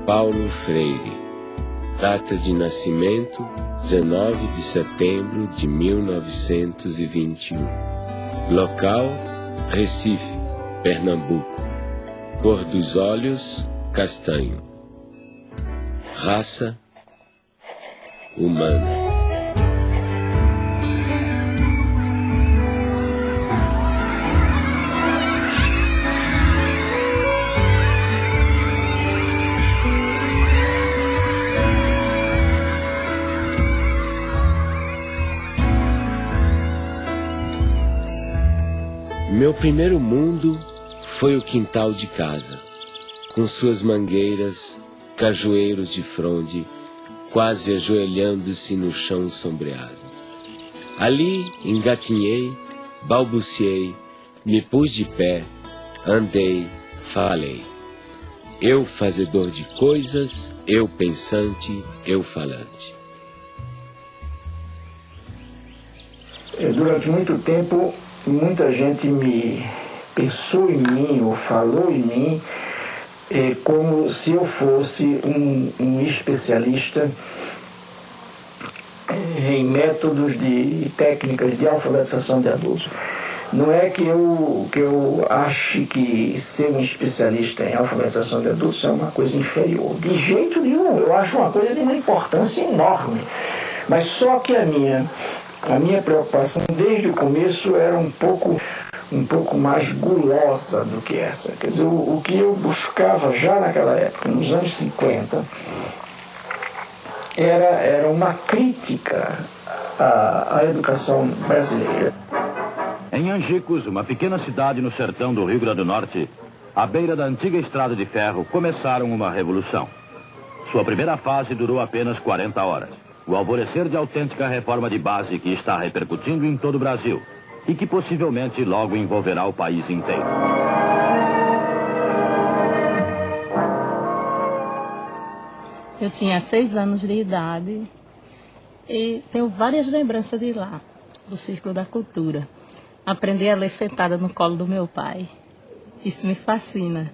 Paulo Freire. Data de nascimento, 19 de setembro de 1921. Local, Recife, Pernambuco. Cor dos olhos, castanho. Raça, humana. Meu primeiro mundo foi o quintal de casa, com suas mangueiras, cajueiros de fronde, quase ajoelhando-se no chão sombreado. Ali engatinhei, balbuciei, me pus de pé, andei, falei. Eu fazedor de coisas, eu pensante, eu falante. Durante muito tempo, muita gente me pensou em mim ou falou em mim como se eu fosse um especialista em métodos de técnicas de alfabetização de adultos. Não é que eu ache que ser um especialista em alfabetização de adultos é uma coisa inferior. De jeito nenhum, eu acho uma coisa de uma importância enorme. Mas só que a minha preocupação desde o começo era um pouco mais gulosa do que essa. Quer dizer, o que eu buscava já naquela época, nos anos 50, era uma crítica à educação brasileira. Em Angicos, uma pequena cidade no sertão do Rio Grande do Norte, à beira da antiga estrada de ferro, começaram uma revolução. Sua primeira fase durou apenas 40 horas. O alvorecer de autêntica reforma de base que está repercutindo em todo o Brasil e que possivelmente logo envolverá o país inteiro. Eu tinha 6 anos de idade e tenho várias lembranças de lá, do Círculo da Cultura. Aprendi a ler sentada no colo do meu pai. Isso me fascina.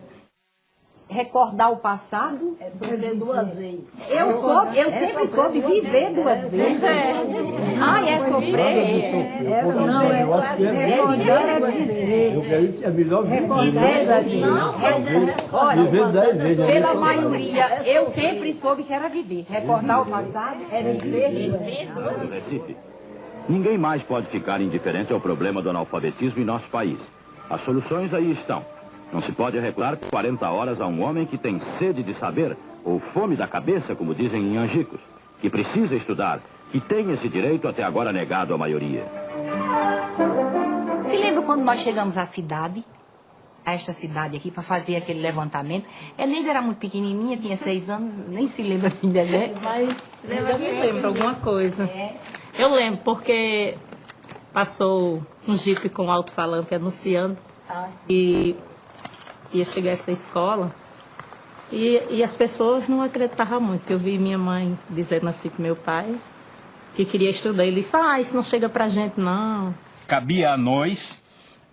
Recordar o passado? É viver 2 vezes. Eu sempre soube viver 2 vezes. Ai, é sofrer. Não, é recordar 2 vezes. É melhor Viver 2 vezes. Olha, pela maioria, eu sempre soube que era viver. Recordar o passado é viver 2 vezes. Ninguém mais pode ficar indiferente ao problema do analfabetismo em nosso país. As soluções aí estão. Não se pode arreglar 40 horas a um homem que tem sede de saber, ou fome da cabeça, como dizem em Angicos, que precisa estudar, que tem esse direito até agora negado à maioria. Se lembra quando nós chegamos à cidade, a esta cidade aqui, para fazer aquele levantamento? Neida era muito pequenininha, tinha 6 anos, nem se lembra de Dedé. Mas eu me lembro alguma coisa. Eu lembro porque passou um jipe com alto-falante anunciando e ia chegar essa escola e as pessoas não acreditavam muito. Eu vi minha mãe dizendo assim para meu pai que queria estudar. Ele disse, isso não chega pra gente não. Cabia a nós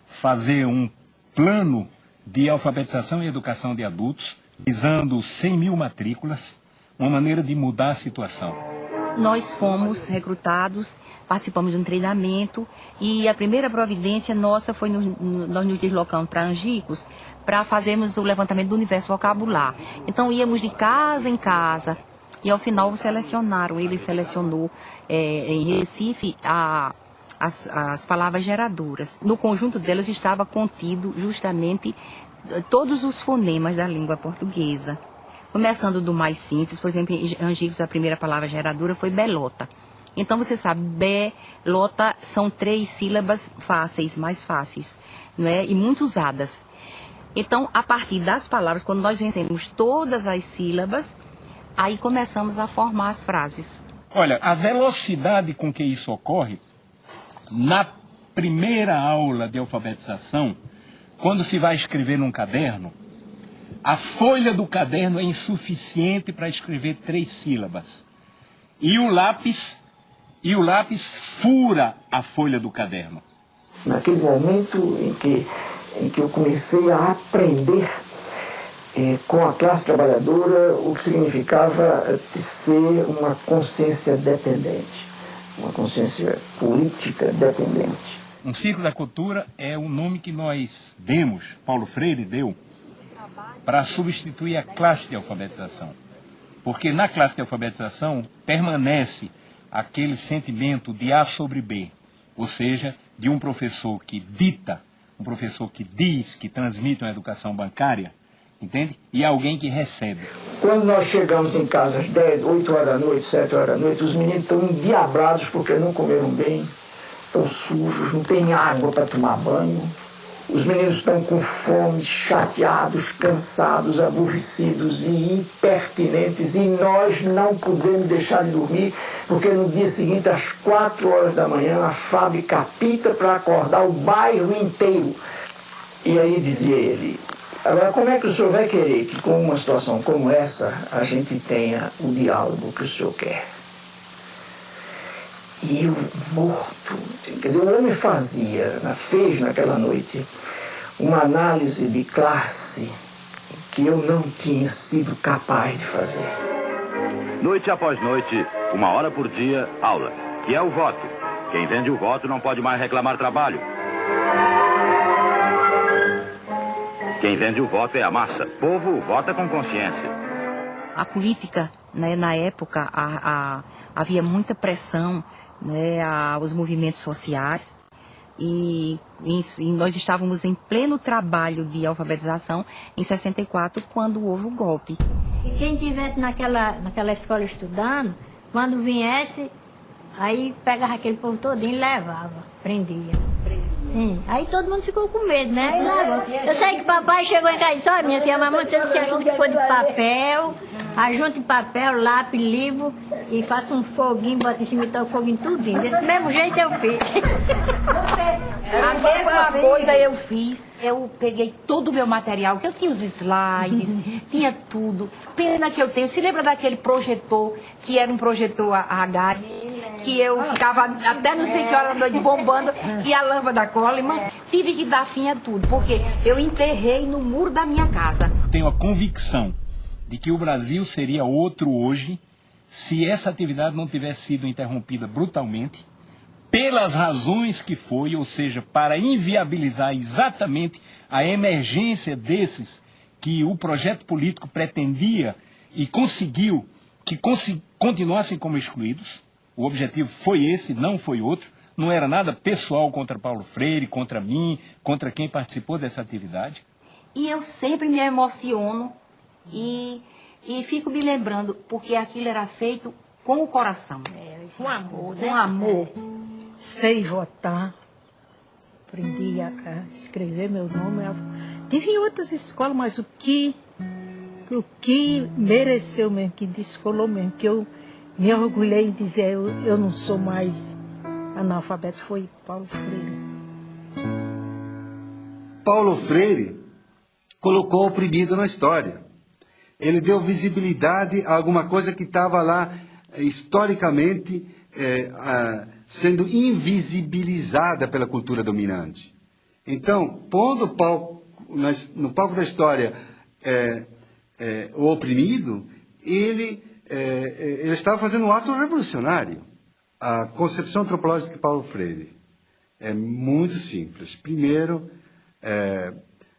fazer um plano de alfabetização e educação de adultos, visando 100 mil matrículas, uma maneira de mudar a situação. Nós fomos recrutados, participamos de um treinamento e a primeira providência nossa foi nós nos deslocamos para Angicos para fazermos o levantamento do universo vocabular. Então íamos de casa em casa e ao final selecionaram, ele selecionou em Recife as palavras geradoras. No conjunto delas estava contido justamente todos os fonemas da língua portuguesa. Começando do mais simples, por exemplo, em Angicos a primeira palavra geradora foi belota. Então você sabe, belota são 3 sílabas fáceis, mais fáceis, não é? E muito usadas. Então, a partir das palavras, quando nós vencemos todas as sílabas, aí começamos a formar as frases. Olha, a velocidade com que isso ocorre, na primeira aula de alfabetização, quando se vai escrever num caderno, a folha do caderno é insuficiente para escrever 3 sílabas. E o lápis fura a folha do caderno. Naquele momento em que eu comecei a aprender com a classe trabalhadora, o que significava ser uma consciência dependente, uma consciência política dependente. Um ciclo da cultura é o nome que nós demos, Paulo Freire deu, para substituir a classe de alfabetização. Porque na classe de alfabetização permanece aquele sentimento de A sobre B, ou seja, de um professor que dita, um professor que diz, que transmite uma educação bancária, entende? E alguém que recebe. Quando nós chegamos em casa às 10, 8 horas da noite, 7 horas da noite, os meninos estão endiabrados porque não comeram bem, estão sujos, não tem água para tomar banho. Os meninos estão com fome, chateados, cansados, aborrecidos e impertinentes, e nós não podemos deixar de dormir, porque no dia seguinte, às 4 horas da manhã, a fábrica apita para acordar o bairro inteiro. E aí dizia ele: agora, como é que o senhor vai querer que, com uma situação como essa, a gente tenha o diálogo que o senhor quer? E eu morto, quer dizer, o homem fez naquela noite uma análise de classe que eu não tinha sido capaz de fazer. Noite após noite, 1 hora por dia, aula, que é o voto. Quem vende o voto não pode mais reclamar trabalho. Quem vende o voto é a massa. Povo vota com consciência. A política, né, na época, havia muita pressão, né, aos movimentos sociais, e nós estávamos em pleno trabalho de alfabetização em 64, quando houve o golpe. E quem estivesse naquela escola estudando, quando viesse, aí pegava aquele povo todinho e levava, prendia. Sim, aí todo mundo ficou com medo, né? Eu sei que papai chegou em casa e disse: olha, minha tia, mamãe, você se ajuda que for de papel, ajunte papel, lápis, livro, e faça um foguinho, bota em cima e toca o foguinho tudinho. Desse mesmo jeito eu fiz. A mesma coisa eu fiz. Eu peguei todo o meu material, que eu tinha os slides, tinha tudo. Pena que eu tenho. Se lembra daquele projetor, que era um projetor a gás, que eu ficava até não sei que hora da noite bombando, e a lâmpada Coleman? Tive que dar fim a tudo, porque eu enterrei no muro da minha casa. Tenho a convicção de que o Brasil seria outro hoje se essa atividade não tivesse sido interrompida brutalmente, pelas razões que foi, ou seja, para inviabilizar exatamente a emergência desses que o projeto político pretendia e conseguiu que continuassem como excluídos. O objetivo foi esse, não foi outro. Não era nada pessoal contra Paulo Freire, contra mim, contra quem participou dessa atividade. E eu sempre me emociono e fico me lembrando, porque aquilo era feito com o coração. Com amor, né? Com amor. Sei votar, aprendi a escrever meu nome. Tive em outras escolas, mas o que mereceu mesmo, que descolou mesmo, que eu me orgulhei em dizer eu não sou mais analfabeto, foi Paulo Freire. Paulo Freire colocou o oprimido na história. Ele deu visibilidade a alguma coisa que estava lá historicamente sendo invisibilizada pela cultura dominante. Então, pondo no palco da história o oprimido, ele estava fazendo um ato revolucionário. A concepção antropológica de Paulo Freire é muito simples. Primeiro,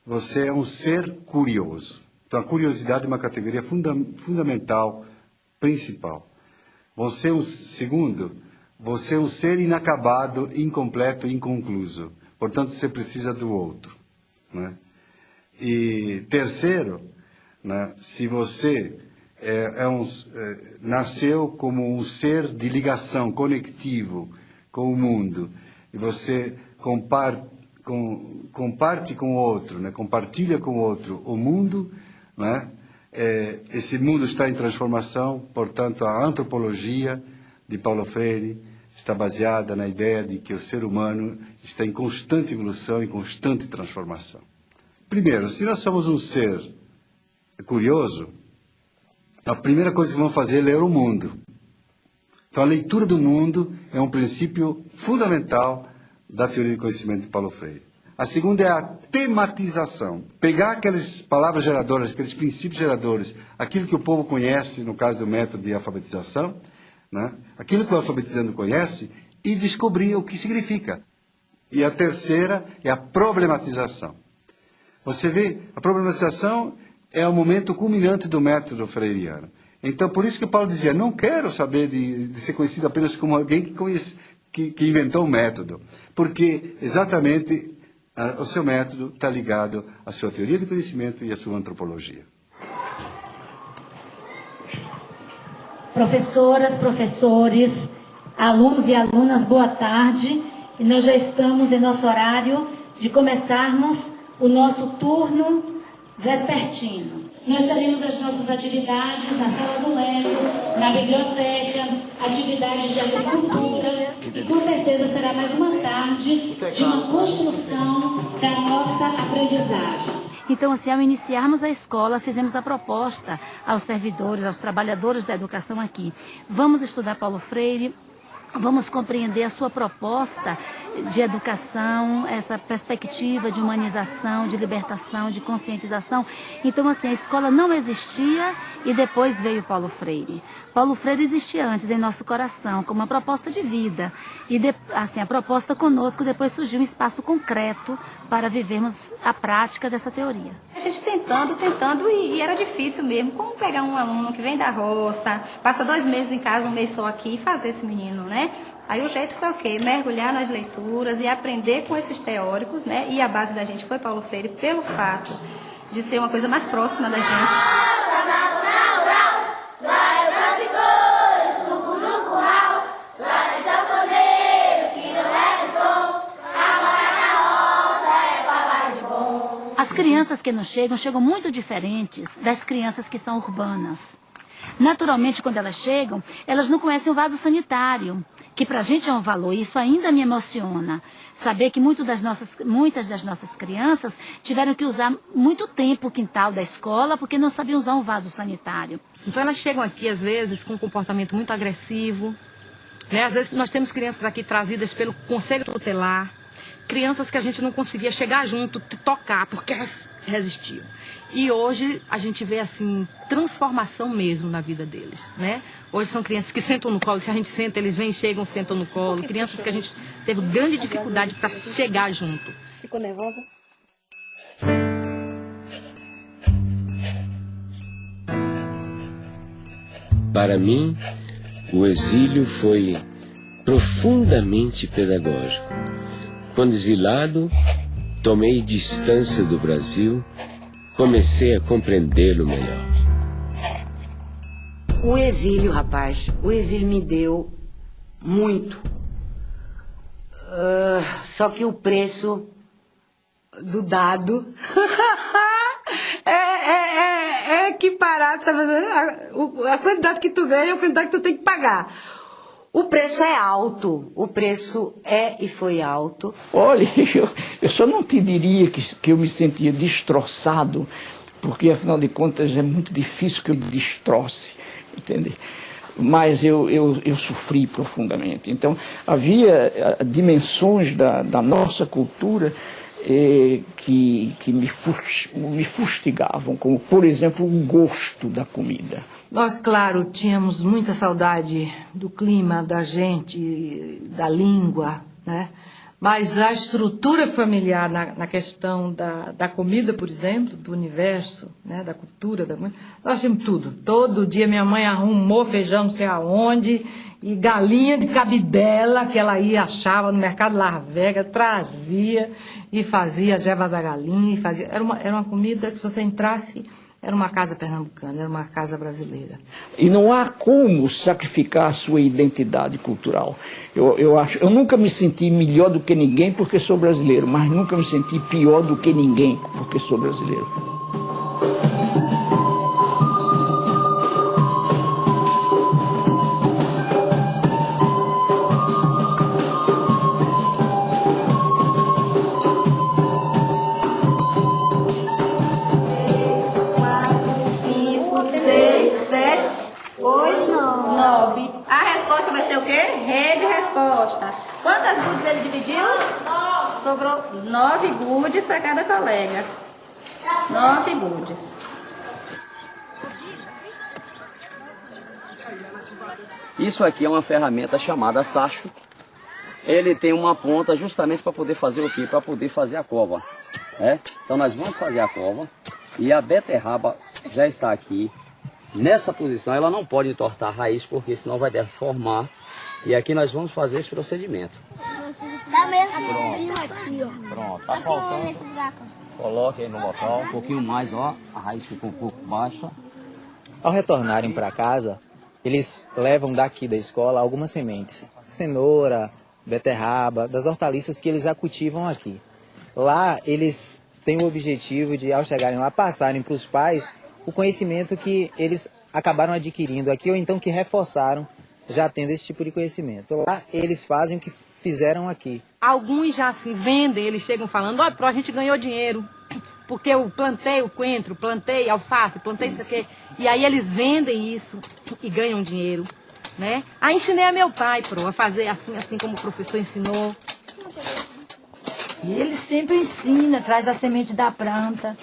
você é um ser curioso. Então, a curiosidade é uma categoria fundamental, principal. Segundo, você é um ser inacabado, incompleto, inconcluso. Portanto, você precisa do outro, né? E terceiro, né, se você nasceu como um ser de ligação, conectivo com o mundo, e você comparte com o outro, né, compartilha com o outro o mundo, né, esse mundo está em transformação. Portanto, a antropologia de Paulo Freire está baseada na ideia de que o ser humano está em constante evolução e constante transformação. Primeiro, se nós somos um ser curioso, a primeira coisa que vamos fazer é ler o mundo. Então, a leitura do mundo é um princípio fundamental da teoria de conhecimento de Paulo Freire. A segunda é a tematização. Pegar aquelas palavras geradoras, aqueles princípios geradores, aquilo que o povo conhece, no caso do método de alfabetização, né? Aquilo que o alfabetizando conhece, e descobrir o que significa. E a terceira é a problematização. Você vê, a problematização é o momento culminante do método freiriano. Então, por isso que Paulo dizia, não quero saber de ser conhecido apenas como alguém que inventou o método. Porque, exatamente, o seu método está ligado à sua teoria do conhecimento e à sua antropologia. Professoras, professores, alunos e alunas, boa tarde. E nós já estamos em nosso horário de começarmos o nosso turno vespertino. Nós teremos as nossas atividades na Sala do Lego, na biblioteca, atividades de agricultura, e com certeza será mais uma tarde de uma construção da nossa aprendizagem. Então, assim, ao iniciarmos a escola, fizemos a proposta aos servidores, aos trabalhadores da educação aqui. Vamos estudar Paulo Freire, vamos compreender a sua proposta de educação, essa perspectiva de humanização, de libertação, de conscientização. Então, assim, a escola não existia e depois veio Paulo Freire. Paulo Freire existia antes em nosso coração, como uma proposta de vida. E, assim, a proposta conosco, depois surgiu um espaço concreto para vivermos a prática dessa teoria. A gente tentando, e era difícil mesmo. Como pegar um aluno que vem da roça, passa 2 meses em casa, 1 mês só aqui, e fazer esse menino, né? Aí o jeito foi o quê? Mergulhar nas leituras e aprender com esses teóricos, né? E a base da gente foi Paulo Freire, pelo fato de ser uma coisa mais próxima da gente. As crianças que nos chegam muito diferentes das crianças que são urbanas. Naturalmente, quando elas chegam, elas não conhecem o vaso sanitário, que para a gente é um valor, e isso ainda me emociona. Saber que muitas das nossas crianças tiveram que usar muito tempo o quintal da escola porque não sabiam usar um vaso sanitário. Então elas chegam aqui, às vezes, com um comportamento muito agressivo, né? Às vezes nós temos crianças aqui trazidas pelo Conselho Tutelar, crianças que a gente não conseguia chegar junto, tocar, porque elas resistiam. E hoje a gente vê, assim, transformação mesmo na vida deles, né? Hoje são crianças que sentam no colo, se a gente senta, eles vêm, chegam, sentam no colo. Crianças que a gente teve grande dificuldade para chegar junto. Ficou nervosa? Para mim, o exílio foi profundamente pedagógico. Quando exilado, tomei distância do Brasil, comecei a compreendê-lo melhor. O exílio, rapaz, o exílio me deu muito. Só que o preço do dado é equiparado, tá fazendo? A quantidade que tu ganha é a quantidade que tu tem que pagar. O preço é alto, o preço é e foi alto. Olha, eu só não te diria que eu me sentia destroçado, porque afinal de contas é muito difícil que eu me destroce, entende? Mas eu sofri profundamente. Então havia dimensões da nossa cultura que me fustigavam, como por exemplo o gosto da comida. Nós, claro, tínhamos muita saudade do clima, da gente, da língua, né? Mas a estrutura familiar na questão da comida, por exemplo, do universo, né? Da cultura, nós tínhamos tudo. Todo dia minha mãe arrumou feijão não sei aonde, e galinha de cabidela, que ela achava no mercado Las Vegas, trazia e fazia a jeba da galinha. Era uma comida que se você entrasse... Era uma casa pernambucana, era uma casa brasileira. E não há como sacrificar a sua identidade cultural. Eu nunca me senti melhor do que ninguém porque sou brasileiro, mas nunca me senti pior do que ninguém porque sou brasileiro. A resposta vai ser o quê? Rede resposta. Quantas gudes ele dividiu? 9. sobrou 9 goodies para cada colega. 9 goodies. Isso aqui é uma ferramenta chamada sacho. Ele tem uma ponta justamente para poder fazer o quê? Para poder fazer a cova. Então nós vamos fazer a cova e a beterraba já está aqui. Nessa posição ela não pode entortar a raiz porque senão vai deformar. E aqui nós vamos fazer esse procedimento. Dá mesmo aqui, ó. Pronto, tá faltando. Coloque aí no local, um pouquinho mais, ó. A raiz ficou um pouco baixa. Ao retornarem para casa, eles levam daqui da escola algumas sementes. Cenoura, beterraba, das hortaliças que eles já cultivam aqui. Lá eles têm o objetivo de, ao chegarem lá, passarem para os pais o conhecimento que eles acabaram adquirindo aqui ou então que reforçaram já tendo esse tipo de conhecimento. Lá eles fazem o que fizeram aqui. Alguns já assim vendem, eles chegam falando, ó, a gente ganhou dinheiro, porque eu plantei o coentro, plantei alface, plantei isso aqui. E aí eles vendem isso e ganham dinheiro, né? Aí ensinei a meu pai, a fazer assim como o professor ensinou. E ele sempre ensina, traz a semente da planta,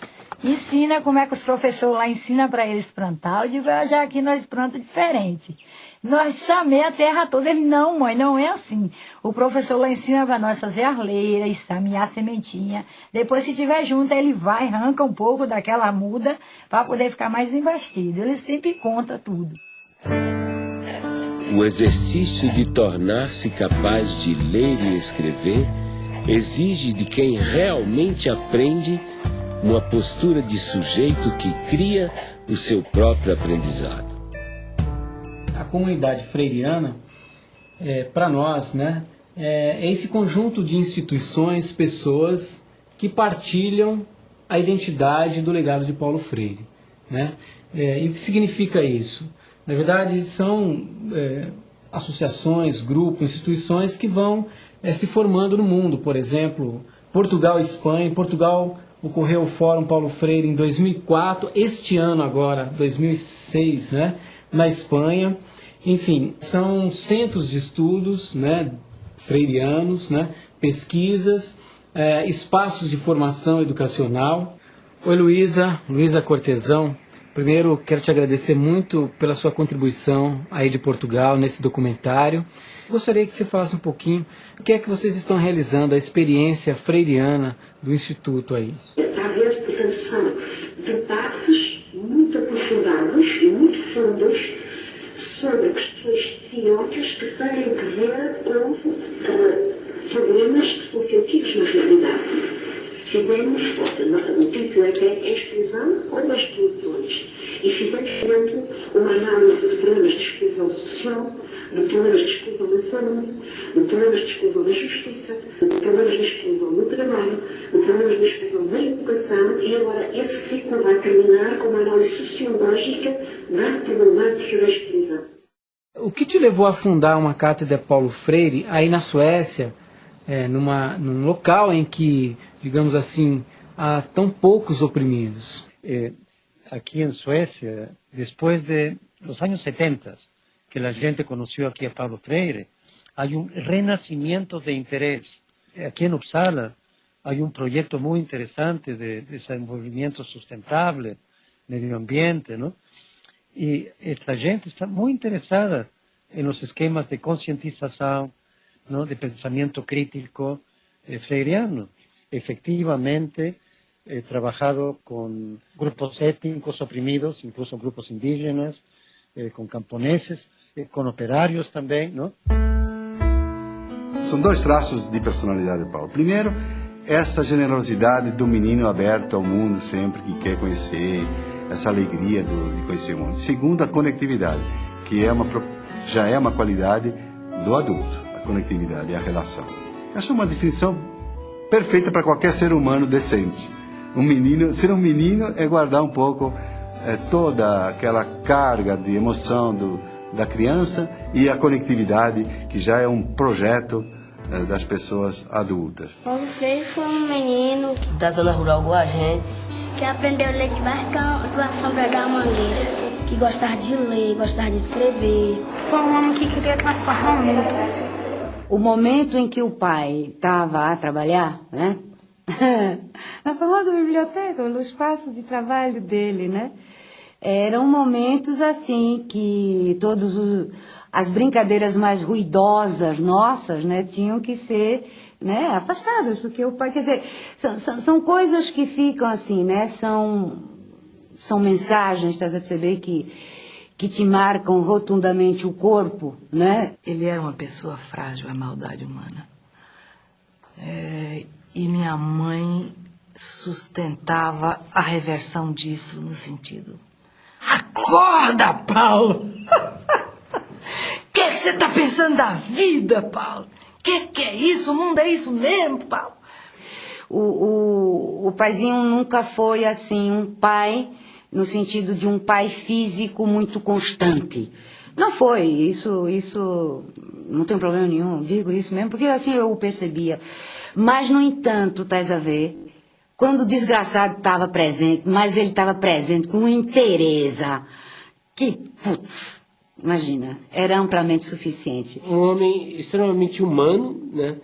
ensina como é que os professores lá ensinam para eles plantar. Eu digo, já aqui nós plantamos diferente. Nós samei a terra toda. Ele, não, mãe, não é assim. O professor lá ensina para nós fazer arleira, samear a sementinha. Depois, se tiver junto, ele vai, arranca um pouco daquela muda para poder ficar mais investido. Ele sempre conta tudo. O exercício de tornar-se capaz de ler e escrever exige de quem realmente aprende uma postura de sujeito que cria o seu próprio aprendizado. A comunidade freiriana, para nós, né, é esse conjunto de instituições, pessoas que partilham a identidade do legado de Paulo Freire, né? E o que significa isso? Na verdade, são associações, grupos, instituições que vão se formando no mundo. Por exemplo, Portugal e Espanha. Em Portugal ocorreu o Fórum Paulo Freire em 2004, este ano agora, 2006, né, na Espanha. Enfim, são centros de estudos, né, freirianos, né, pesquisas, espaços de formação educacional. Oi, Luísa Cortesão. Primeiro, quero te agradecer muito pela sua contribuição aí de Portugal nesse documentário. Gostaria que você falasse um pouquinho o que é que vocês estão realizando, a experiência freiriana do Instituto aí. Está a ver, portanto, são debates muito aprofundados e muito fundos sobre questões teóricas que têm que ver com problemas que são sentidos na realidade. Fizemos, o título é exclusão ou exclusões, e fizemos, por exemplo, uma análise de problemas de exclusão social, de problemas de exclusão da saúde, de problemas de exclusão da justiça, de problemas de exclusão do trabalho, de problemas de exclusão da educação, e agora esse ciclo vai terminar com uma análise sociológica da problemática da exclusão. O que te levou a fundar uma cátedra Paulo Freire aí na Suécia, num local em que, digamos assim, há tão poucos oprimidos? Aqui em Suécia, depois dos anos 70, que a gente conheceu aqui a Paulo Freire, há renascimento de interesse. Aqui em Uppsala, há projeto muito interessante de desenvolvimento sustentável, meio ambiente, não? E esta gente está muito interessada nos esquemas de conscientização, não, de pensamento crítico freiriano. Efectivamente, trabalhado com grupos étnicos oprimidos, incluso grupos indígenas, com camponeses, com operários também, não? São dois traços de personalidade de Paulo. Primeiro, essa generosidade do menino aberto ao mundo sempre que quer conhecer, essa alegria de conhecer o mundo. Segundo, a conectividade, que já é uma qualidade do adulto, a conectividade e a relação. Acho uma definição perfeita para qualquer ser humano decente. Ser um menino é guardar um pouco toda aquela carga de emoção da criança e a conectividade, que já é um projeto das pessoas adultas. Paulo Freire foi um menino da zona rural igual a gente, que aprendeu a ler debaixo da sombra da mangueira, que gostava de ler, gostava de escrever. Foi um homem que queria transformar o mundo. O momento em que o pai estava a trabalhar, né? Na famosa biblioteca, no espaço de trabalho dele, né? Eram momentos assim que as brincadeiras mais ruidosas nossas, né, tinham que ser, né, afastadas, porque o pai, quer dizer, são coisas que ficam assim, né? São mensagens, estás a perceber, que te marcam rotundamente o corpo, né? Ele era uma pessoa frágil à maldade humana. E minha mãe sustentava a reversão disso no sentido: acorda, Paulo! O que você está pensando da vida, Paulo? Que é isso? O mundo é isso mesmo, Paulo? O paizinho nunca foi assim um pai no sentido de um pai físico muito constante. Não foi, isso não tem problema nenhum, digo isso mesmo, porque assim eu o percebia. Mas, no entanto, estás a ver, quando o desgraçado estava presente, mas ele estava presente com interesa, que, putz, imagina, era amplamente suficiente. Um homem extremamente humano, né?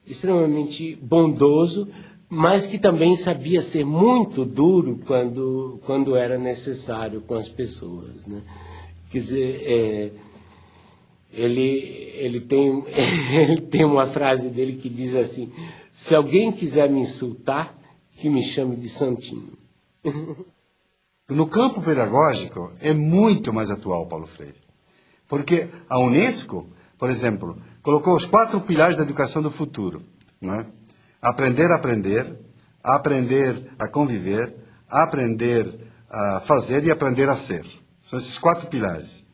Extremamente bondoso, mas que também sabia ser muito duro quando era necessário com as pessoas, né? Quer dizer, ele tem uma frase dele que diz assim: se alguém quiser me insultar, que me chame de santinho. No campo pedagógico é muito mais atual Paulo Freire, porque a Unesco, por exemplo, colocou os 4 pilares da educação do futuro, não é? Aprender a conviver, aprender a fazer e aprender a ser. São esses 4 pilares.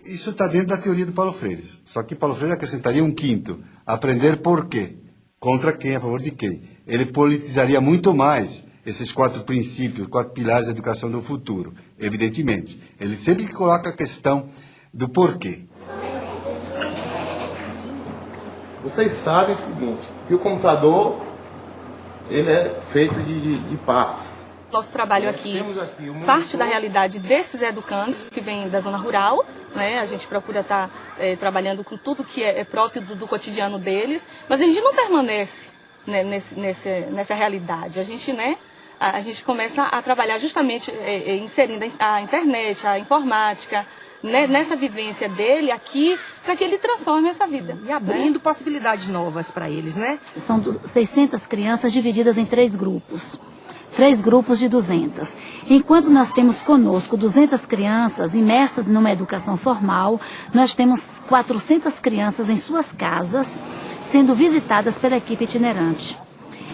Isso está dentro da teoria do Paulo Freire. Só que Paulo Freire acrescentaria um 5º, aprender por quê, contra quem, a favor de quem. Ele politizaria muito mais esses 4 princípios, 4 pilares da educação do futuro, evidentemente. Ele sempre coloca a questão do porquê. Vocês sabem o seguinte, que o computador ele é feito de partes. Nosso trabalho aqui parte da realidade desses educandos que vêm da zona rural, né? A gente procura estar trabalhando com tudo que é próprio do cotidiano deles, mas a gente não permanece, né, nessa realidade. A gente, né, a gente começa a trabalhar justamente inserindo a internet, a informática, né, nessa vivência dele aqui, para que ele transforme essa vida. E abrindo possibilidades novas para eles, né? São 600 crianças divididas em 3 grupos. 3 grupos de 200. Enquanto nós temos conosco 200 crianças imersas numa educação formal, nós temos 400 crianças em suas casas, sendo visitadas pela equipe itinerante.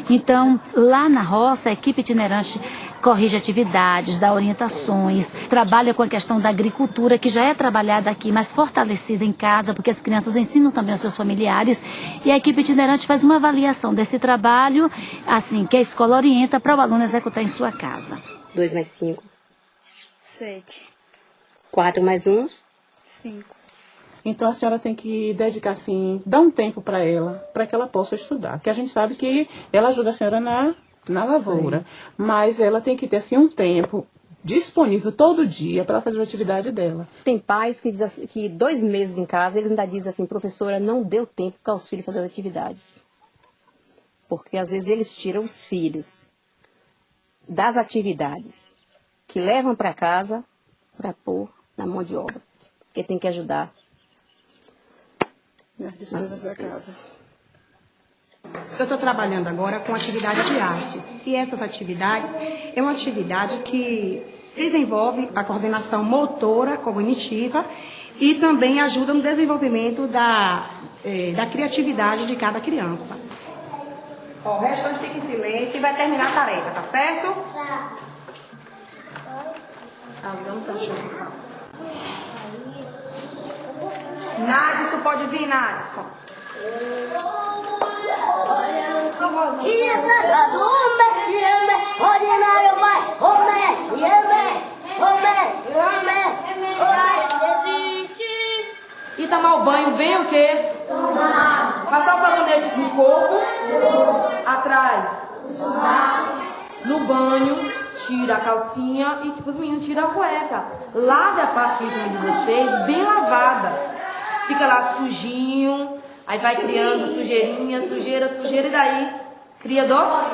Então, lá na roça, a equipe itinerante corrige atividades, dá orientações, trabalha com a questão da agricultura, que já é trabalhada aqui, mas fortalecida em casa, porque as crianças ensinam também aos seus familiares, e a equipe itinerante faz uma avaliação desse trabalho, assim, que a escola orienta para o aluno executar em sua casa. 2 mais 5. 7. 4 mais 1. 5. Então a senhora tem que dedicar, assim, dar um tempo para ela, para que ela possa estudar. Porque a gente sabe que ela ajuda a senhora na lavoura, sim, mas ela tem que ter, assim, um tempo disponível todo dia para fazer a atividade dela. Tem pais que dizem assim, que 2 meses em casa, eles ainda dizem assim: professora, não deu tempo para os filhos fazerem atividades. Porque às vezes eles tiram os filhos das atividades que levam para casa para pôr na mão de obra. Porque tem que ajudar nas despesas da casa. Eu estou trabalhando agora com atividade de artes. E essas atividades é uma atividade que desenvolve a coordenação motora, cognitiva e também ajuda no desenvolvimento da criatividade de cada criança. O restante fica em silêncio e vai terminar a tarefa, tá certo? Não tá achando. Nadson, pode vir, Nadson. E tomar o banho bem o quê? Passar o sabonete no corpo, atrás, no banho, tira a calcinha e tipo os meninos tiram a cueca. Lave a parte íntima de vocês bem lavada. Fica lá sujinho, Aí vai criando sujeirinha, sujeira, sujeira, e daí cria dó.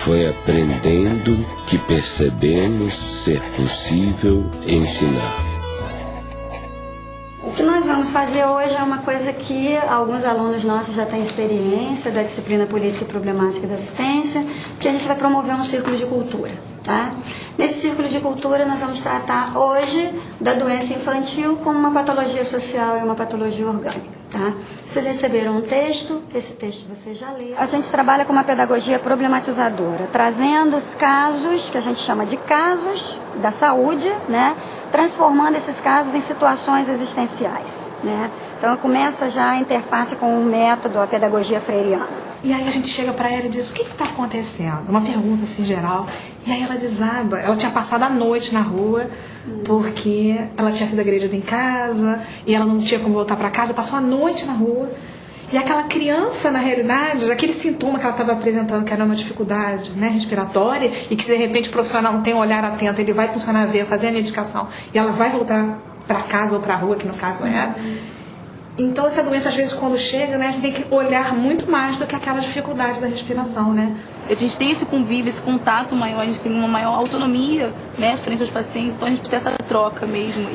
Foi aprendendo que percebemos ser possível ensinar. O que nós vamos fazer hoje é uma coisa que alguns alunos nossos já têm experiência da disciplina Política e Problemática da Assistência, que a gente vai promover um círculo de cultura, tá? Nesse círculo de cultura nós vamos tratar hoje da doença infantil como uma patologia social e uma patologia orgânica, tá? Vocês receberam um texto, esse texto vocês já leram. A gente trabalha com uma pedagogia problematizadora, trazendo os casos, que a gente chama de casos da saúde, né? Transformando esses casos em situações existenciais, né? Então começa já a interface com o método, a pedagogia freiriana. E aí a gente chega para ela e diz, o que está acontecendo? Uma pergunta assim geral. E aí ela desaba. Ela tinha passado a noite na rua, porque ela tinha sido agredida em casa, e ela não tinha como voltar para casa, passou a noite na rua. E aquela criança, na realidade, aquele sintoma que ela estava apresentando, que era uma dificuldade, né, respiratória, e que se de repente o profissional não tem um olhar atento, ele vai funcionar a veia, fazer a medicação, e ela vai voltar para casa ou para a rua, que no caso era. Então essa doença, às vezes, quando chega, né, a gente tem que olhar muito mais do que aquela dificuldade da respiração, né? A gente tem esse convívio, esse contato maior, a gente tem uma maior autonomia, né, frente aos pacientes, então a gente tem essa troca mesmo.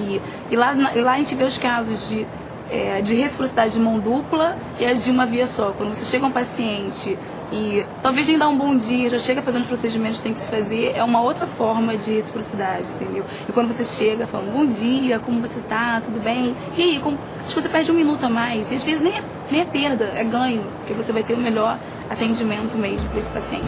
E lá a gente vê os casos de reciprocidade de mão dupla e a de uma via só. Quando você chega a um paciente e talvez nem dá um bom dia, já chega fazendo os procedimentos que tem que se fazer, é uma outra forma de reciprocidade, entendeu? E quando você chega falando, bom dia, como você tá, tudo bem? E aí, acho que você perde um minuto a mais, e às vezes nem é perda, é ganho, porque você vai ter o melhor atendimento mesmo para esse paciente.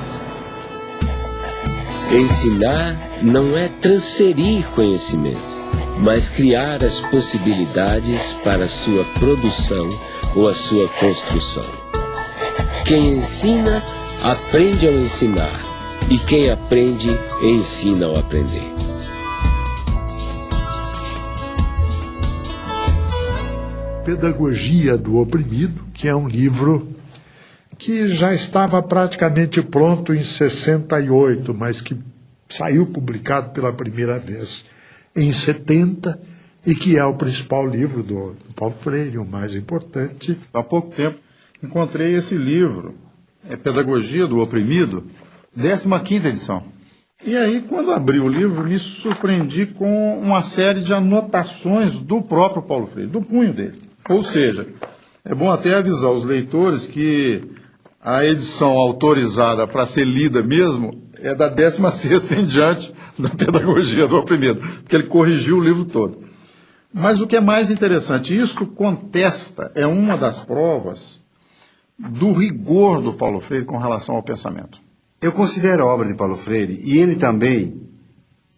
Ensinar não é transferir conhecimento, mas criar as possibilidades para a sua produção ou a sua construção. Quem ensina, aprende ao ensinar, e quem aprende, ensina ao aprender. Pedagogia do Oprimido, que é um livro que já estava praticamente pronto em 68, mas que saiu publicado pela primeira vez em 70, e que é o principal livro do Paulo Freire, o mais importante. Há pouco tempo encontrei esse livro, Pedagogia do Oprimido, 15ª edição. E aí, quando abri o livro, me surpreendi com uma série de anotações do próprio Paulo Freire, do punho dele. Ou seja, é bom até avisar os leitores que a edição autorizada para ser lida mesmo é da 16ª em diante da Pedagogia do Oprimido, porque ele corrigiu o livro todo. Mas o que é mais interessante, isto contesta, é uma das provas do rigor do Paulo Freire com relação ao pensamento. Eu considero a obra de Paulo Freire, e ele também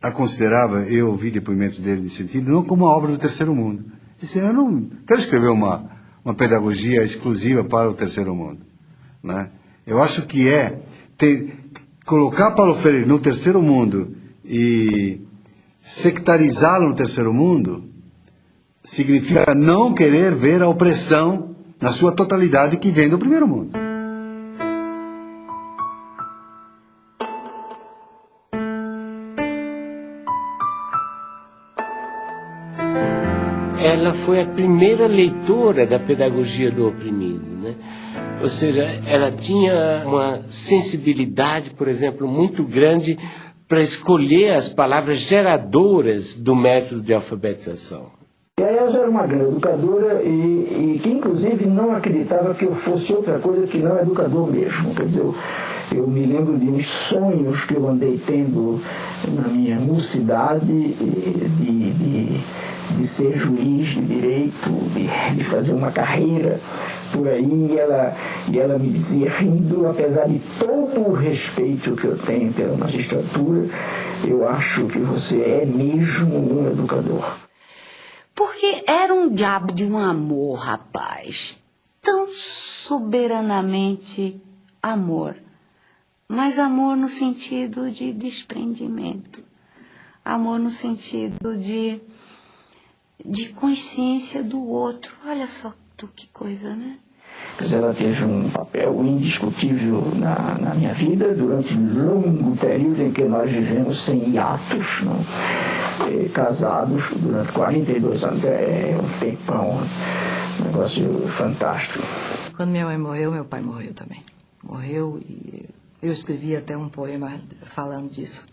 a considerava, eu ouvi depoimentos dele nesse sentido, não como uma obra do terceiro mundo. Ele disse, eu não quero escrever uma pedagogia exclusiva para o terceiro mundo, né? Eu acho que colocar Paulo Freire no terceiro mundo e sectarizá-lo no terceiro mundo significa não querer ver a opressão na sua totalidade que vem do primeiro mundo. Ela foi a primeira leitora da Pedagogia do Oprimido, né? Ou seja, ela tinha uma sensibilidade, por exemplo, muito grande para escolher as palavras geradoras do método de alfabetização. E a Elza era uma grande educadora e que, inclusive, não acreditava que eu fosse outra coisa que não educador mesmo. Quer dizer, eu me lembro de uns sonhos que eu andei tendo na minha mocidade de ser juiz de direito, de fazer uma carreira por aí, e ela me dizia, rindo, apesar de todo o respeito que eu tenho pela magistratura, eu acho que você é mesmo um educador. Porque era um diabo de um amor, rapaz, tão soberanamente amor, mas amor no sentido de desprendimento, amor no sentido de consciência do outro. Olha só que coisa, né? Quer dizer, ela teve um papel indiscutível na minha vida durante um longo período em que nós vivemos sem hiatos, não? Casados durante 42 anos. É um tempão, um negócio fantástico. Quando minha mãe morreu, meu pai morreu também. Morreu e eu escrevi até um poema falando disso.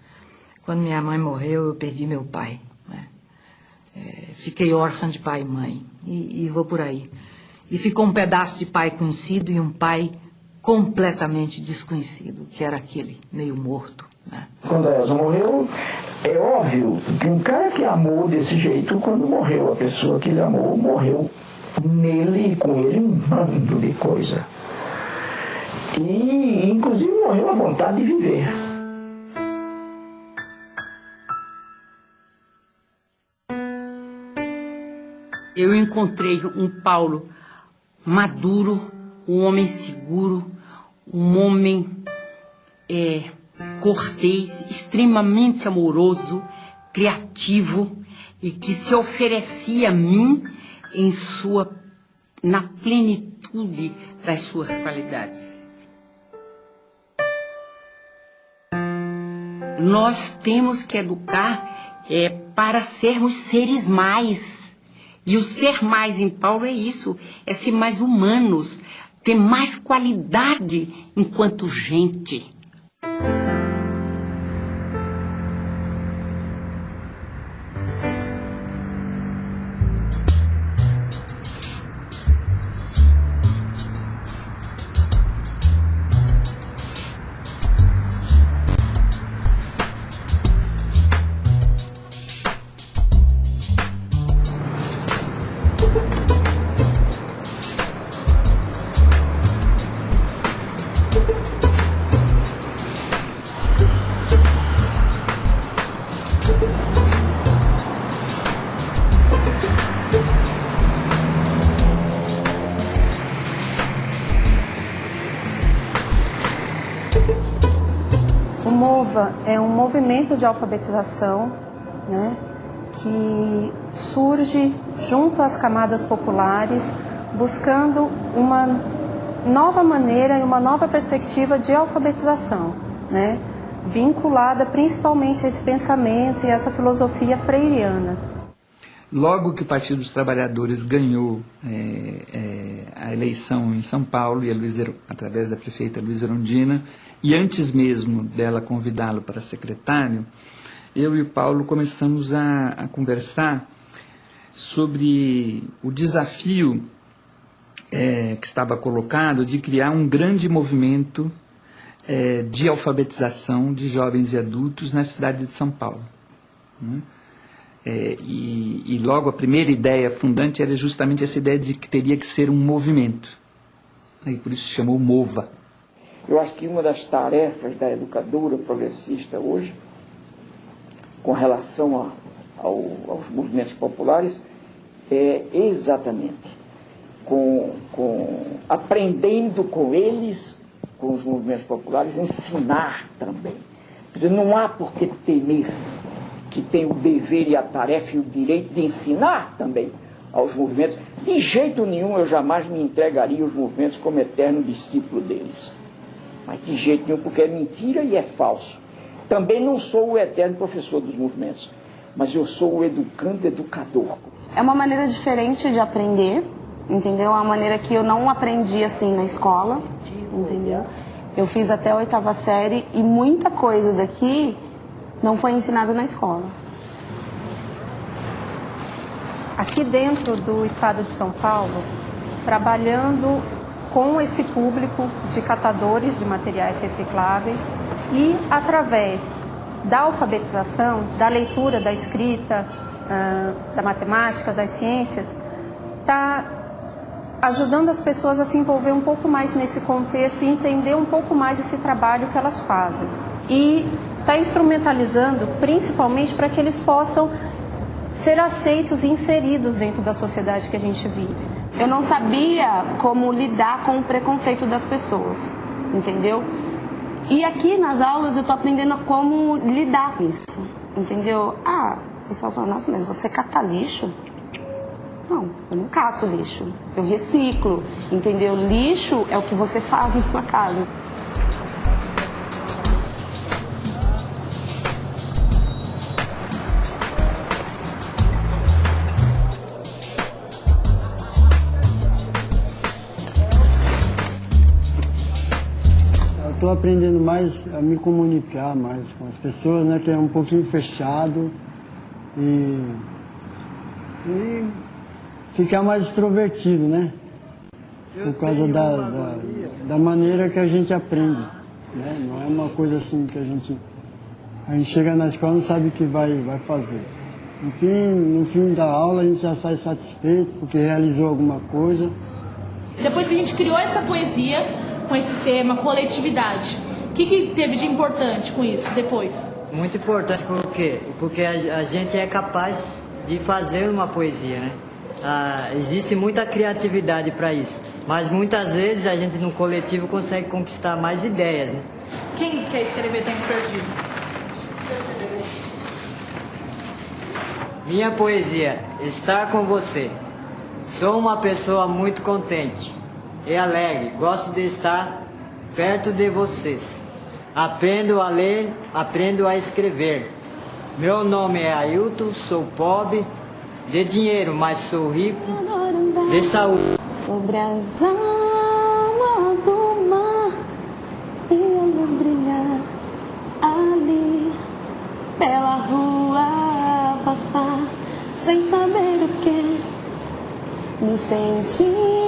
Quando minha mãe morreu, eu perdi meu pai, né? Fiquei órfã de pai e mãe e vou por aí. E ficou um pedaço de pai conhecido e um pai completamente desconhecido, que era aquele meio morto, né? Quando a Elza morreu, é óbvio que um cara que amou desse jeito, quando morreu a pessoa que ele amou, morreu nele e com ele um bando de coisa. E inclusive morreu a vontade de viver. Eu encontrei um Paulo maduro, um homem seguro, um homem cortês, extremamente amoroso, criativo e que se oferecia a mim na plenitude das suas qualidades. Nós temos que educar para sermos seres mais. E o ser mais em Paulo é isso, é ser mais humanos, ter mais qualidade enquanto gente. O MOVA é um movimento de alfabetização, né, que surge junto às camadas populares, buscando uma nova maneira e uma nova perspectiva de alfabetização, né, vinculada principalmente a esse pensamento e essa filosofia freiriana. Logo que o Partido dos Trabalhadores ganhou a eleição em São Paulo, e através da prefeita Luísa Erundina, e antes mesmo dela convidá-lo para secretário, eu e o Paulo começamos a conversar sobre o desafio que estava colocado de criar um grande movimento de alfabetização de jovens e adultos na cidade de São Paulo, né? E logo a primeira ideia fundante era justamente essa ideia de que teria que ser um movimento, e por isso se chamou MOVA. Eu acho que uma das tarefas da educadora progressista hoje, com relação aos movimentos populares, é exatamente aprendendo com eles, com os movimentos populares, ensinar também. Quer dizer, não há por que temer, que tem o dever e a tarefa e o direito de ensinar também aos movimentos. De jeito nenhum eu jamais me entregaria aos movimentos como eterno discípulo deles. Mas de jeito nenhum, porque é mentira e é falso. Também não sou o eterno professor dos movimentos, mas eu sou o educador. É uma maneira diferente de aprender, entendeu? É uma maneira que eu não aprendi assim na escola, entendeu? Eu fiz até a 8ª série e muita coisa daqui não foi ensinado na escola. Aqui dentro do estado de São Paulo, trabalhando com esse público de catadores de materiais recicláveis e através da alfabetização, da leitura, da escrita, da matemática, das ciências, está ajudando as pessoas a se envolver um pouco mais nesse contexto e entender um pouco mais esse trabalho que elas fazem. E está instrumentalizando principalmente para que eles possam ser aceitos e inseridos dentro da sociedade que a gente vive. Eu não sabia como lidar com o preconceito das pessoas, entendeu? E aqui nas aulas eu estou aprendendo como lidar com isso, entendeu? O pessoal fala, nossa, mas você cata lixo? Não, eu não cato lixo, eu reciclo, entendeu? Lixo é o que você faz em sua casa. Estou aprendendo mais a me comunicar mais com as pessoas, né, que é um pouquinho fechado e ficar mais extrovertido, né? Por causa da maneira que a gente aprende, né? Não é uma coisa assim que a gente chega na escola e não sabe o que vai fazer. No fim da aula a gente já sai satisfeito porque realizou alguma coisa. Depois que a gente criou essa poesia com esse tema, coletividade, o que teve de importante com isso depois? Muito importante, por quê? Porque a gente é capaz de fazer uma poesia, né? Existe muita criatividade para isso, mas muitas vezes a gente no coletivo consegue conquistar mais ideias, né? Quem quer escrever Tempo Perdido? Minha poesia, estar com você. Sou uma pessoa muito contente e alegre, gosto de estar perto de vocês. Aprendo a ler, aprendo a escrever. Meu nome é Ailton, sou pobre de dinheiro, mas sou rico de saúde. Sobre as águas do mar e a luz brilhar ali pela rua passar sem saber o que, me sentindo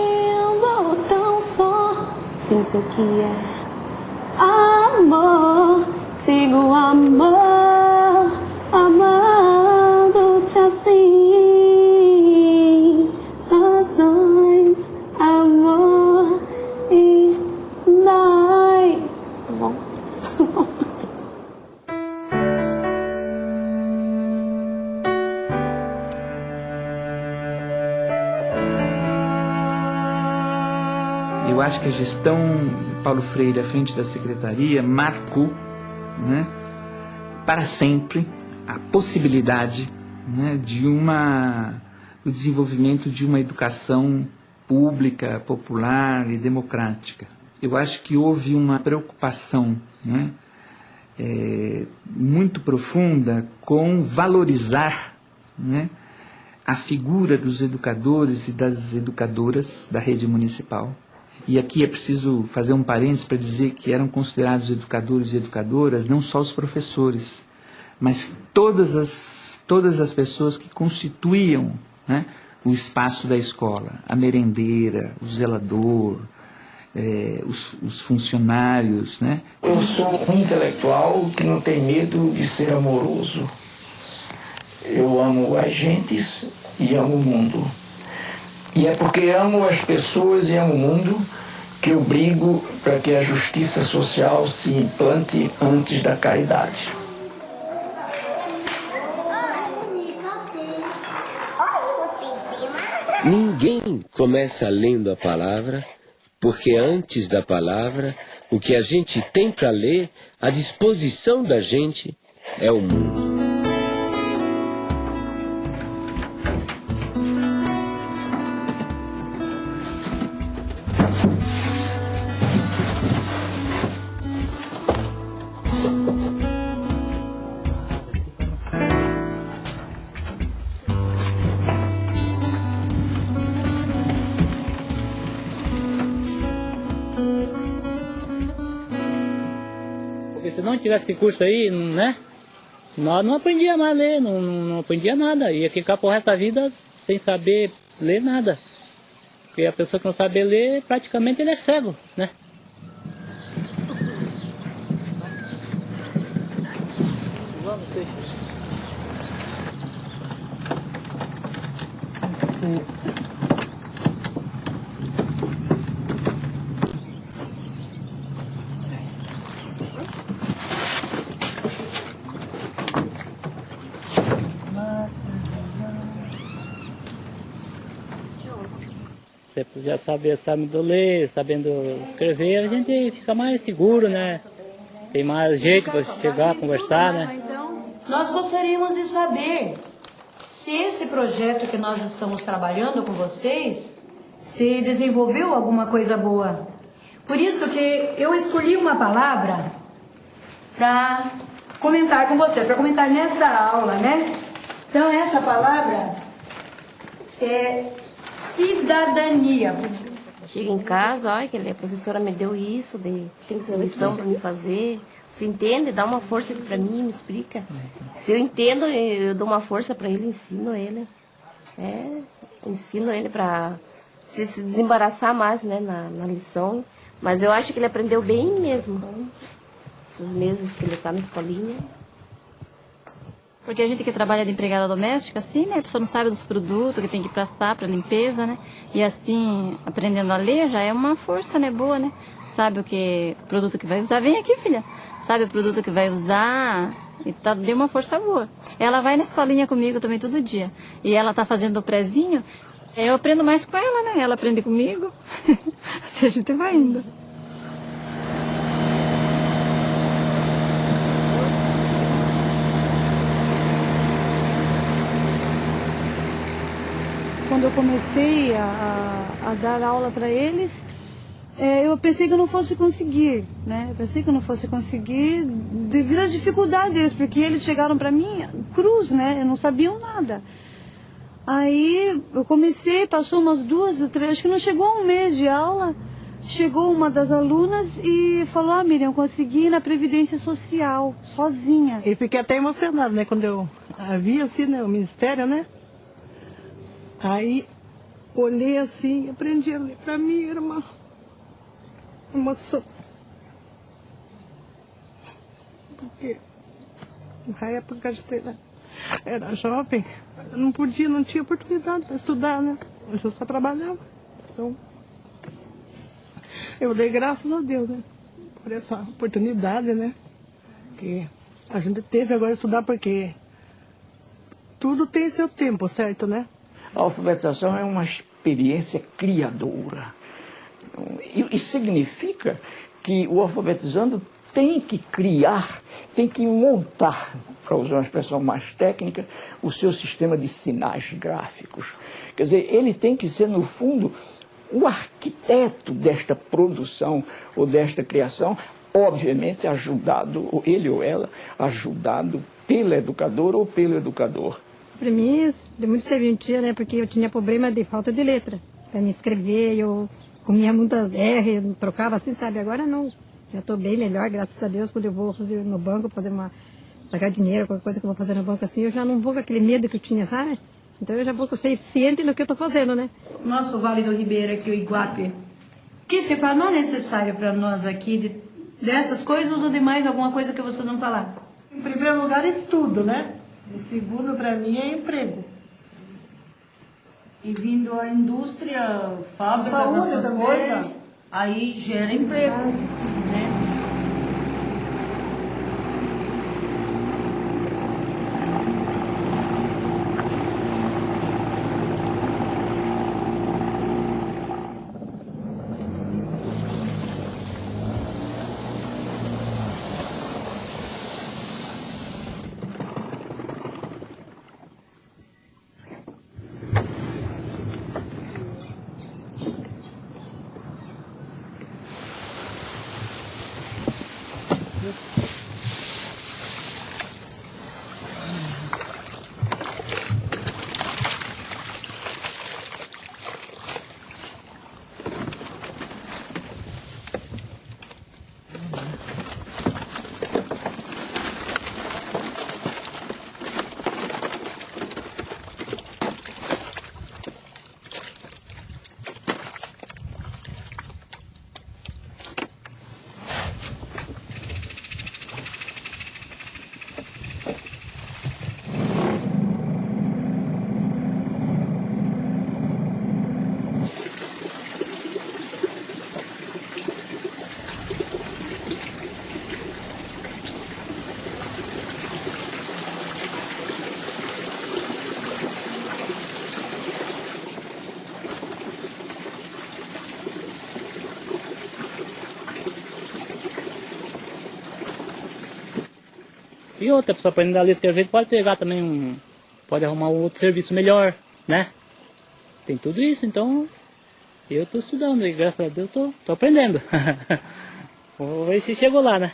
tão só, sinto que é amor, sigo amor, amando-te assim, nós dois, amor e dói. Tá bom? Eu acho que a gestão de Paulo Freire à frente da secretaria marcou, né, para sempre a possibilidade, né, do desenvolvimento de uma educação pública, popular e democrática. Eu acho que houve uma preocupação, né, muito profunda com valorizar, né, a figura dos educadores e das educadoras da rede municipal. E aqui é preciso fazer um parênteses para dizer que eram considerados educadores e educadoras não só os professores, mas todas as pessoas que constituíam, né, o espaço da escola, a merendeira, o zelador, os funcionários, né? Eu sou um intelectual que não tem medo de ser amoroso. Eu amo as gentes e amo o mundo. E é porque amo as pessoas e amo o mundo que eu brigo para que a justiça social se implante antes da caridade. Ninguém começa lendo a palavra, porque antes da palavra, o que a gente tem para ler, à disposição da gente, é o mundo. Porque se não tivesse esse curso aí, né, nós não aprendíamos mais a ler, não aprendia nada. Ia ficar pro resto da vida sem saber ler nada. Porque a pessoa que não sabe ler, praticamente ele é cego, né? Você já sabendo ler, sabendo escrever, a gente fica mais seguro, né? Tem mais jeito para chegar, conversar, né? Nós gostaríamos de saber se esse projeto que nós estamos trabalhando com vocês, se desenvolveu alguma coisa boa. Por isso que eu escolhi uma palavra para comentar com você, para comentar nesta aula, né? Então, essa palavra é cidadania. Chega em casa, olha, que a professora me deu isso, tem essa lição para me fazer. Se entende, dá uma força para mim, me explica. Se eu entendo, eu dou uma força para ele, ensino ele. Ensino ele para se desembaraçar mais, né, na lição. Mas eu acho que ele aprendeu bem mesmo. Esses meses que ele está na escolinha. Porque a gente que trabalha de empregada doméstica, assim, né? A pessoa não sabe dos produtos que tem que passar para limpeza, né? E assim, aprendendo a ler já é uma força, né? Boa, né? Sabe o que produto que vai usar. Vem aqui, filha. Sabe o produto que vai usar. E deu uma força boa. Ela vai na escolinha comigo também todo dia. E ela tá fazendo o prezinho. Eu aprendo mais com ela, né? Ela aprende comigo. Assim a gente vai indo. Quando eu comecei a dar aula para eles, eu pensei que eu não fosse conseguir, né? Eu pensei que eu não fosse conseguir devido à dificuldade deles, porque eles chegaram para mim cruz, né? Não sabiam nada. Aí eu comecei, passou umas 2 ou 3, acho que não chegou um mês de aula, chegou uma das alunas e falou: Miriam, eu consegui ir na Previdência Social, sozinha. Eu fiquei até emocionada, né? Quando eu vi assim, né, o Ministério, né? Aí, olhei assim, aprendi a ler. Para mim era uma emoção. Porque na época a gente era jovem, eu não podia, não tinha oportunidade para estudar, né? Eu só trabalhava. Então, eu dei graças a Deus, né? Por essa oportunidade, né? Que a gente teve agora de estudar, porque tudo tem seu tempo, certo, né? A alfabetização é uma experiência criadora. E significa que o alfabetizando tem que criar, tem que montar, para usar uma expressão mais técnica, o seu sistema de sinais gráficos. Quer dizer, ele tem que ser, no fundo, o arquiteto desta produção ou desta criação, obviamente ajudado, ou ele ou ela, ajudado pela educadora ou pelo educador. Para mim, deu muito serventia, né? Porque eu tinha problema de falta de letra. Para me escrever, eu comia muitas R, eu trocava assim, sabe? Agora não. Já estou bem melhor, graças a Deus. Quando eu vou fazer no banco, pagar dinheiro, qualquer coisa que eu vou fazer no banco assim, eu já não vou com aquele medo que eu tinha, sabe? Então eu já vou ciente do que eu estou fazendo, né? Nosso Vale do Ribeira aqui, o Iguape. O que você fala não é necessário para nós aqui, dessas coisas ou do demais, alguma coisa que você não falar? Em primeiro lugar, estudo, né? E segundo, para mim, é emprego. E vindo a indústria, fábricas, Saúde essas também. coisas, aí gera emprego, né? E outra pessoa aprendendo a ler e escrever pode pegar também pode arrumar um outro serviço melhor, né? Tem tudo isso, então eu estou estudando e graças a Deus estou aprendendo. Vamos ver se chegou lá, né?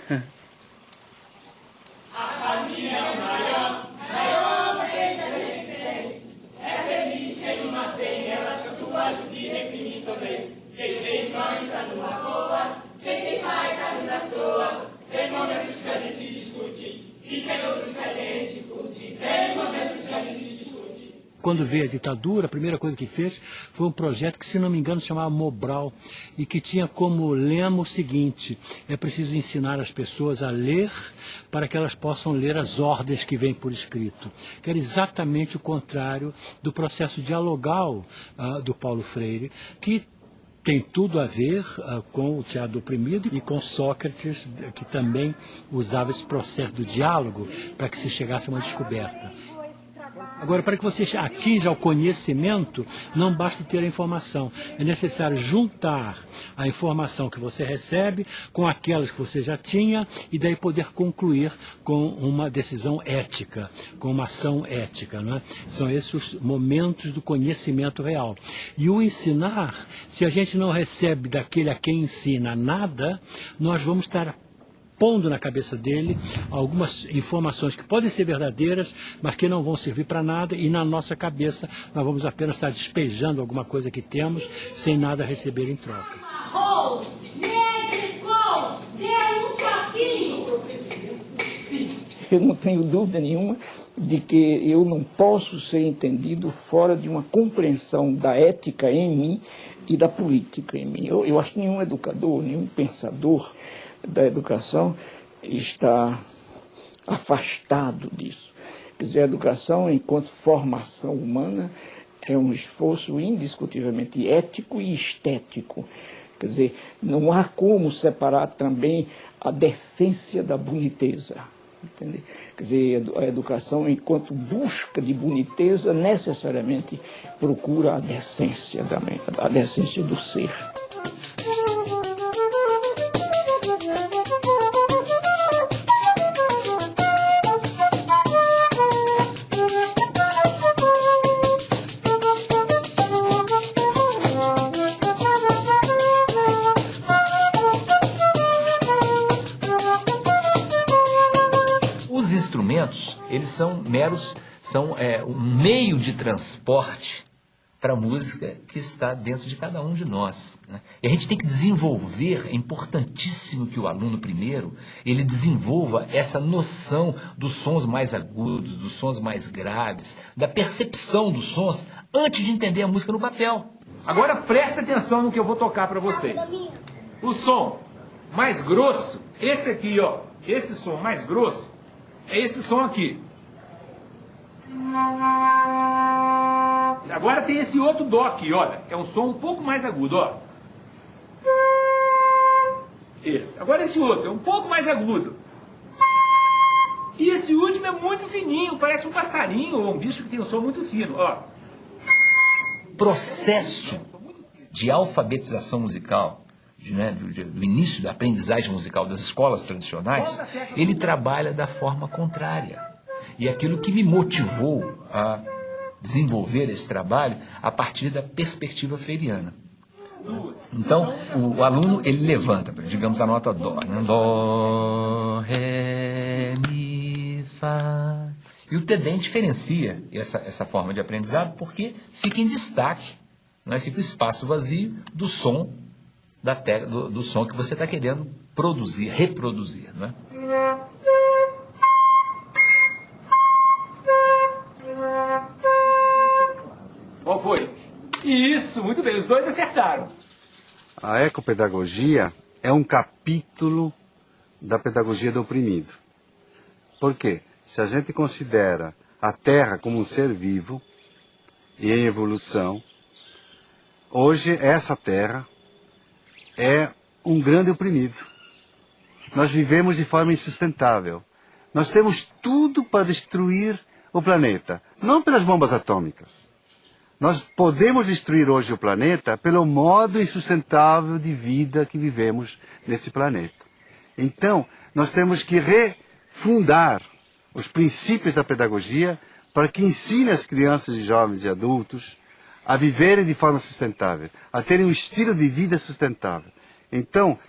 Tem momentos que a gente discute e tem outros que a gente curte. Tem momentos que a gente discute. Quando veio a ditadura, a primeira coisa que fez foi um projeto que, se não me engano, se chamava Mobral, e que tinha como lema o seguinte: é preciso ensinar as pessoas a ler para que elas possam ler as ordens que vêm por escrito. Que era exatamente o contrário do processo dialogal do Paulo Freire, que tem tudo a ver com o teatro do oprimido e com Sócrates, que também usava esse processo do diálogo para que se chegasse a uma descoberta. Agora, para que você atinja o conhecimento, não basta ter a informação. É necessário juntar a informação que você recebe com aquelas que você já tinha e daí poder concluir com uma decisão ética, com uma ação ética, não é? São esses os momentos do conhecimento real. E o ensinar, se a gente não recebe daquele a quem ensina nada, nós vamos estar pondo na cabeça dele algumas informações que podem ser verdadeiras, mas que não vão servir para nada, e na nossa cabeça nós vamos apenas estar despejando alguma coisa que temos sem nada receber em troca. Eu não tenho dúvida nenhuma de que eu não posso ser entendido fora de uma compreensão da ética em mim e da política em mim. Eu acho que nenhum educador, nenhum pensador da educação está afastado disso. Quer dizer, a educação, enquanto formação humana, é um esforço indiscutivelmente ético e estético. Quer dizer, não há como separar também a decência da boniteza. Entende? Quer dizer, a educação, enquanto busca de boniteza, necessariamente procura a decência também, a decência do ser. Eles são um meio de transporte para a música que está dentro de cada um de nós, né? E a gente tem que desenvolver, é importantíssimo que o aluno primeiro, ele desenvolva essa noção dos sons mais agudos, dos sons mais graves, da percepção dos sons, antes de entender a música no papel. Agora presta atenção no que eu vou tocar para vocês. O som mais grosso, esse aqui, ó, esse som mais grosso, é esse som aqui. Agora tem esse outro dó aqui, olha. É um som um pouco mais agudo, ó. Esse. Agora esse outro é um pouco mais agudo. E esse último é muito fininho, parece um passarinho ou um bicho que tem um som muito fino, ó. Processo de alfabetização musical, do início da aprendizagem musical das escolas tradicionais, ele trabalha da forma contrária. E aquilo que me motivou a desenvolver esse trabalho a partir da perspectiva freiriana. Então, o aluno, ele levanta, digamos, a nota Dó, né? Dó, Ré, Mi, Fá. E o TEDEM diferencia essa forma de aprendizado porque fica em destaque, né? Fica o espaço vazio do som, do som que você está querendo produzir, reproduzir, né? Qual foi? Isso, muito bem, os dois acertaram. A ecopedagogia é um capítulo da pedagogia do oprimido. Por quê? Se a gente considera a Terra como um ser vivo e em evolução, hoje essa Terra é um grande oprimido. Nós vivemos de forma insustentável. Nós temos tudo para destruir o planeta, não pelas bombas atômicas. Nós podemos destruir hoje o planeta pelo modo insustentável de vida que vivemos nesse planeta. Então, nós temos que refundar os princípios da pedagogia para que ensine as crianças, jovens e adultos a viverem de forma sustentável, a terem um estilo de vida sustentável. Então,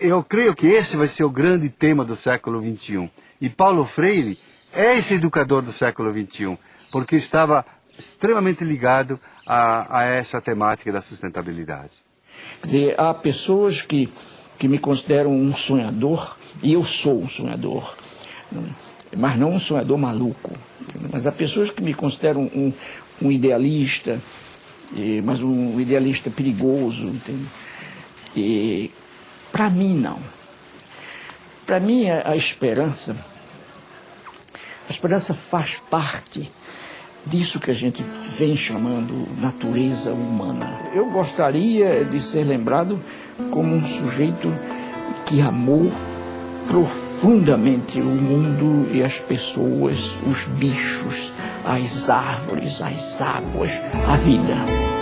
eu creio que esse vai ser o grande tema do século XXI. E Paulo Freire é esse educador do século XXI, porque estava extremamente ligado a essa temática da sustentabilidade. Quer dizer, há pessoas que me consideram um sonhador, e eu sou um sonhador, mas não um sonhador maluco. Mas há pessoas que me consideram um idealista, mas um idealista perigoso. Entende? E para mim, não. Para mim, a esperança faz parte disso que a gente vem chamando natureza humana. Eu gostaria de ser lembrado como um sujeito que amou profundamente o mundo e as pessoas, os bichos, as árvores, as águas, a vida.